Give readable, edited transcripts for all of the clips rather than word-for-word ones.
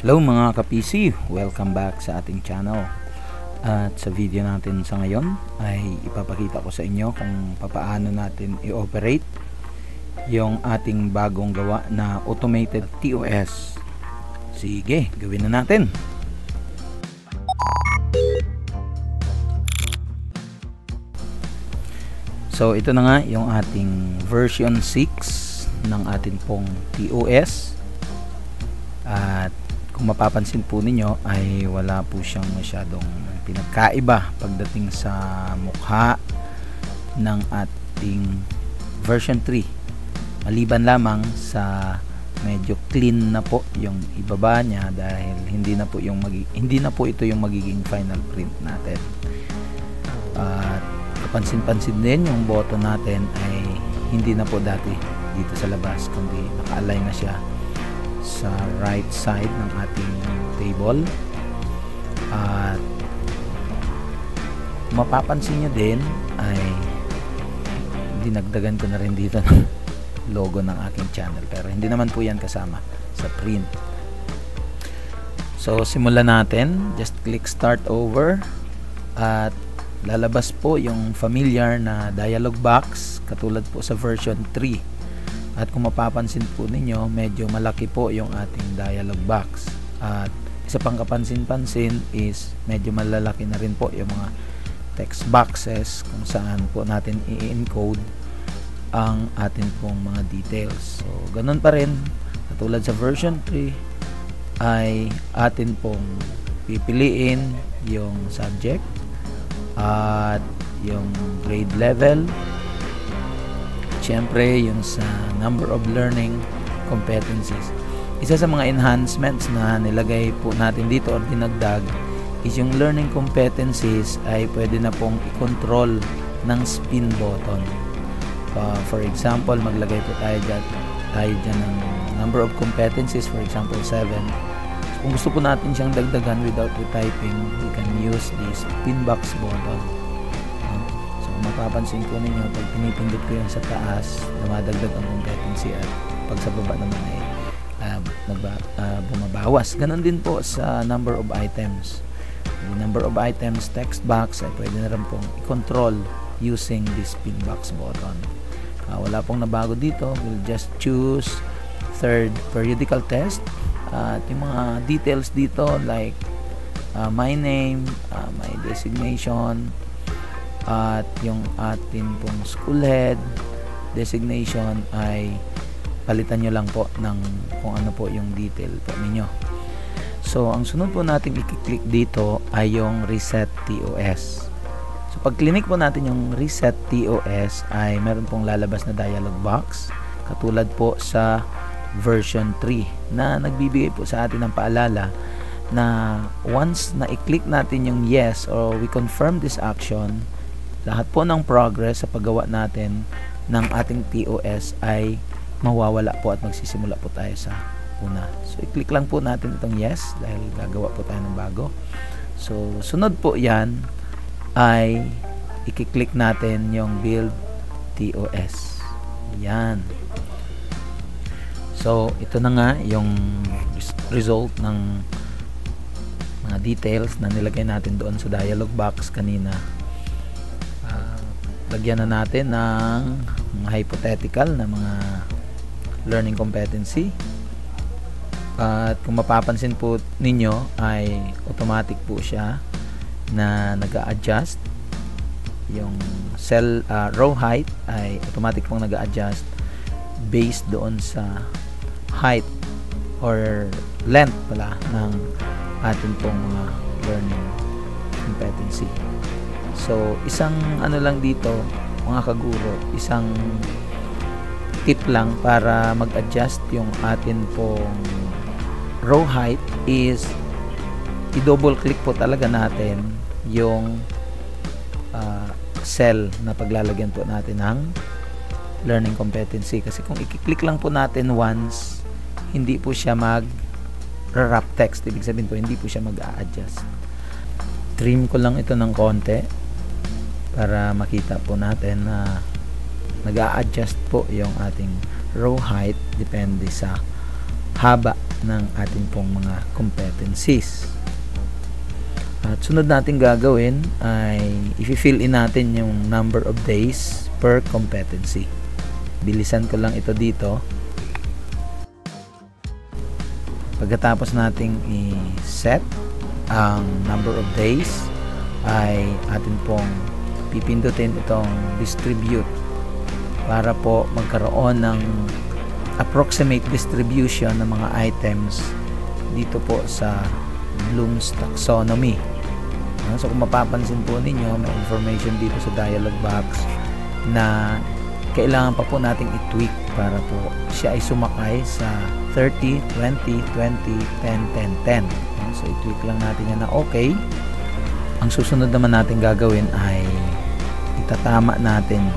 Hello mga ka-PC, welcome back sa ating channel. At sa video natin sa ngayon ay ipapakita ko sa inyo kung paano natin i-operate yung ating bagong gawa na automated TOS. Sige, gawin na natin. So ito na nga yung ating version 6 ng ating pong TOS. At kung mapapansin po ninyo ay wala po siyang masyadong pinagkaiba pagdating sa mukha ng ating version 3, maliban lamang sa medyo clean na po yung ibaba niya dahil hindi na po ito yung magiging final print natin. At kapansin-pansin din yung button natin ay hindi na po dati dito sa labas kundi naka-align na siya sa right side ng ating table. At mapapansin nyo din ay dinagdagan ko na rin dito ng logo ng aking channel, pero hindi naman po yan kasama sa print. So simulan natin, just click start over at lalabas po yung familiar na dialog box katulad po sa version 3. At kung mapapansin po ninyo, medyo malaki po yung ating dialog box. At isa pang kapansin-pansin is medyo malalaki na rin po yung mga text boxes kung saan po natin i-encode ang ating pong mga details. So, ganun pa rin, katulad sa version 3 ay atin pong pipiliin yung subject at yung grade level. Siyempre, yung sa number of learning competencies. Isa sa mga enhancements na nilagay po natin dito or dinagdag is yung learning competencies ay pwede na pong i-control ng spin button. For example, maglagay po tayo dyan ng number of competencies, for example 7. So, kung gusto po natin siyang dagdagan without retyping, we can use the spin box button. Mapapansin ko ninyo, pag pinipindot ko yan sa taas, dumadagdag ang competency at pag sa baba naman ay bumabawas. Ganon din po sa number of items. The number of items text box ay pwede na rin pong i-control using this spin box button. Wala pong nabago dito. We'll just choose third periodical test. At yung mga details dito like my name, my designation, at yung atin pong school head designation ay palitan nyo lang po ng kung ano po yung detail po ninyo. So ang sunod po natin i-click dito ay yung reset TOS. So pag click po natin yung reset TOS ay meron pong lalabas na dialog box katulad po sa version 3 na nagbibigay po sa atin ng paalala na once na i-click natin yung yes or we confirm this action, lahat po ng progress sa paggawa natin ng ating TOS ay mawawala po at magsisimula po tayo sa una. So, i-click lang po natin itong yes dahil gagawa po tayo ng bago. So, sunod po yan ay i-click natin yung build TOS. Yan. So, ito na nga yung result ng mga details na nilagay natin doon sa dialog box kanina. Lagyan na natin ng mga hypothetical na mga learning competency. At kung mapapansin po ninyo ay automatic po siya na nag-a-adjust. Yung cell row height ay automatic pong nag-a-adjust based doon sa height or length pala ng ating pong mga learning competency. So, isang ano lang dito, mga kaguro, isang tip lang para mag-adjust yung atin pong row height is i-double click po talaga natin yung cell na paglalagyan po natin ng learning competency. Kasi kung i-click lang po natin once, hindi po siya mag-wrap text. Ibig sabihin po, hindi po siya mag-a-adjust. Trim ko lang ito ng konti para makita po natin na nag-a-adjust po yung ating row height depende sa haba ng ating pong mga competencies. At sunod natin gagawin ay i-fill in natin yung number of days per competency. Bilisan ko lang ito dito. Pagkatapos nating i-set ang number of days, ay atin pong pipindutin itong distribute para po magkaroon ng approximate distribution ng mga items dito po sa Bloom's Taxonomy. So kung mapapansin po ninyo, may information dito sa dialog box na kailangan pa po nating i-tweak para po siya ay sumakay sa 30, 20, 20, 10, 10, 10. So i-tweak lang natin yan na okay. Ang susunod naman natin gagawin ay itatama natin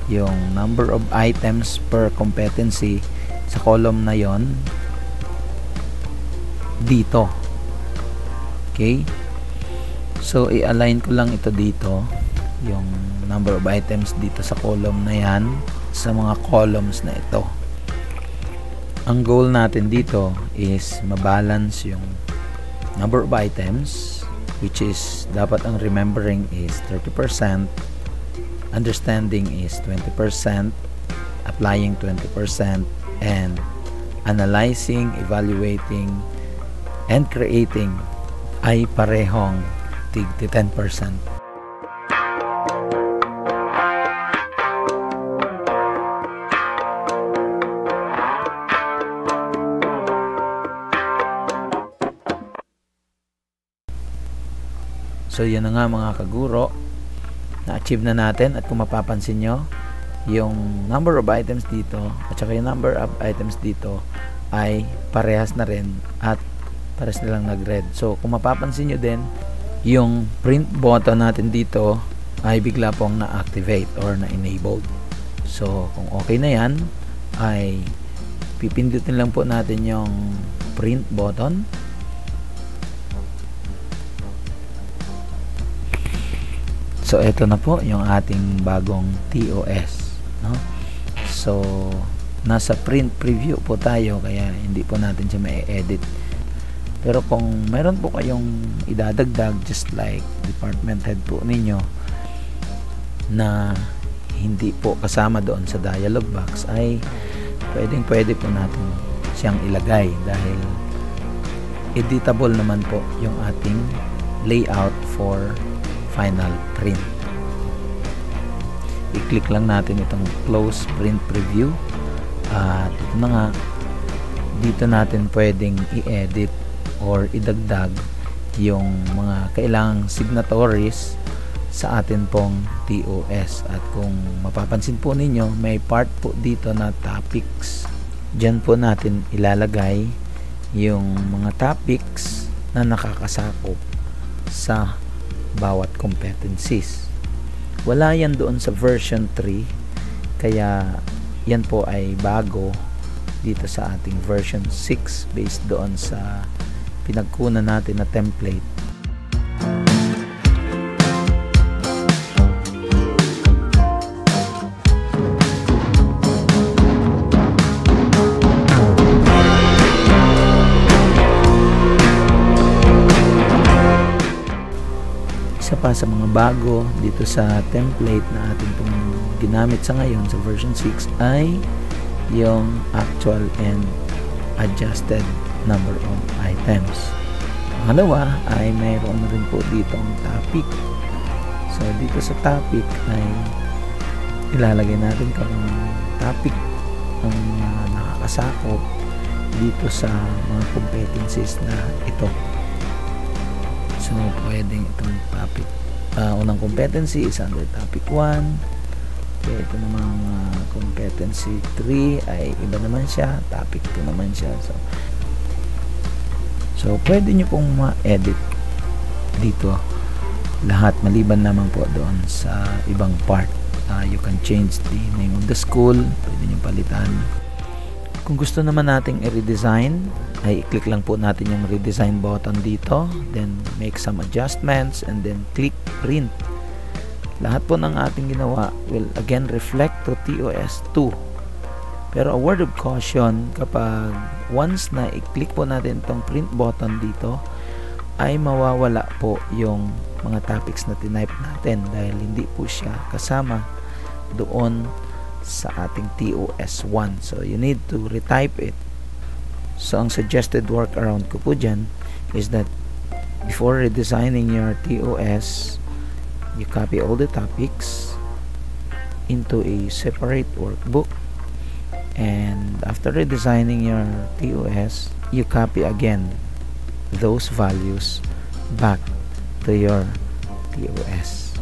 yung number of items per competency sa column na yon dito. Okay? So i-align ko lang ito dito, yung number of items dito sa column na yan sa mga columns na ito. Ang goal natin dito is mabalance yung number of items, which is dapat ang remembering is 30%, understanding is 20%, applying 20%, and analyzing, evaluating, and creating ay parehong tig 10%. So yun na nga mga kaguro, na-achieve na natin. At kung mapapansin nyo, yung number of items dito at saka yung number of items dito ay parehas na rin at parehas nilang nag-red. So kung mapapansin nyo din, yung print button natin dito ay bigla pong na-activate or na-enabled. So kung okay na yan, ay pipindutin lang po natin yung print button. So ito na po yung ating bagong TOS, no? So nasa print preview po tayo, kaya hindi po natin siya ma-edit. Pero kung meron po kayong idadagdag, just like department head po ninyo na hindi po kasama doon sa dialog box, ay pwede po natin siyang ilagay dahil editable naman po yung ating layout for final print. I-click lang natin itong close print preview at ito na nga, dito natin pwedeng i-edit or idagdag yung mga kailangang signatories sa atin pong TOS. At kung mapapansin po ninyo, may part po dito na topics. Diyan po natin ilalagay yung mga topics na nakakasakop sa bawat competencies. Wala yan doon sa version 3, kaya yan po ay bago dito sa ating version 6 based doon sa pinagkunan natin na template. Isa pa sa mga bago dito sa template na ating pong ginamit sa ngayon sa version 6 ay yung actual and adjusted number of items. Pangalawa ay mayroon rin po dito ang topic. So dito sa topic ay ilalagay natin kung topic ang nakakasakop dito sa mga competencies na ito. So pwedeng itong topic, unang competency is under topic 1. Okay, ito namang competency 3 ay iba naman siya, topic 2 naman siya. So pwede nyo pong ma-edit dito lahat, maliban naman po doon sa ibang part. You can change the name of the school, pwede nyo palitan. Kung gusto naman nating i-redesign, ay i-click lang po natin yung redesign button dito, then make some adjustments, and then click print. Lahat po ng ating ginawa will again reflect to TOS 2. Pero a word of caution, kapag once na i-click po natin itong print button dito, ay mawawala po yung mga topics na tinype natin dahil hindi po siya kasama doon sa ating TOS1. So you need to retype it. So ang suggested workaround ko po dyan is that before redesigning your TOS, you copy all the topics into a separate workbook, and after redesigning your TOS, you copy again those values back to your TOS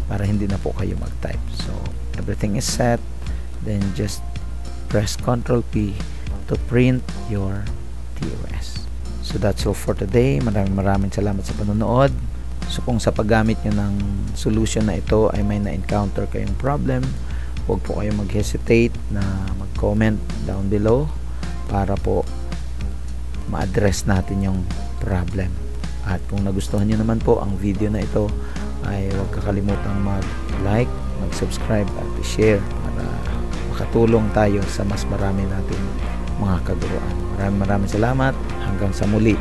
para hindi na po kayo mag-type. So everything is set, then just press Ctrl P to print your TOS. So that's all for today. Maraming salamat sa panonood. So kung sa paggamit nyo ng solution na ito ay may na-encounter kayong problem, huwag po kayong mag-hesitate na mag-comment down below para po ma-address natin yung problem. At kung nagustuhan nyo naman po ang video na ito, ay huwag kakalimutan mag-like, mag-subscribe at share para makatulong tayo sa mas marami nating mga kaguruan. Maraming salamat. Hanggang sa muli.